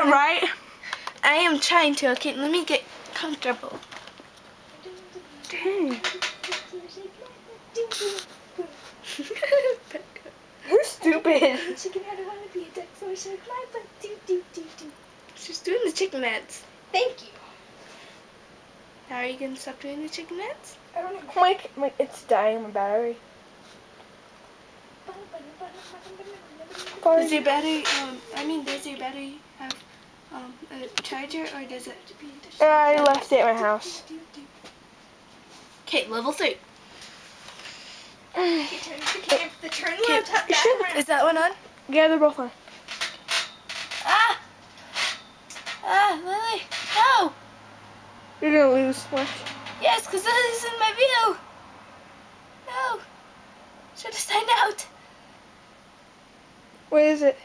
Yeah, right? I am trying to. Okay, let me get comfortable. Dang. You're stupid. She's doing the chicken dance. Thank you. Now are you gonna stop doing the chicken dance? I don't know. My it's dying, my battery. Does your battery, does your battery have a charger, or does it? I left it at my house. Okay, level 3. Turn Is that one on? Yeah, they're both on. Ah! Ah, Lily, no! You're gonna lose. Watch. Yes, because this is in my view. No. Should have signed out. What is it?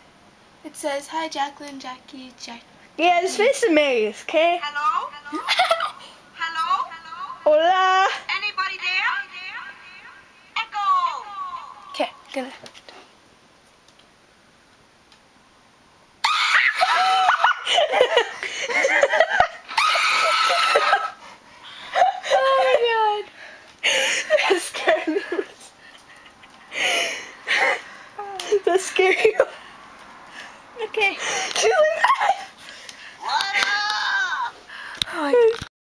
It says, hi, Jacqueline, Jackie, Jack. Yeah, it's face a maze, okay? Hello? Hello? Hola. Anybody there? Echo! Okay, gonna. Oh my god. That scared me. That scared you. Okay. She's like, What up? Oh my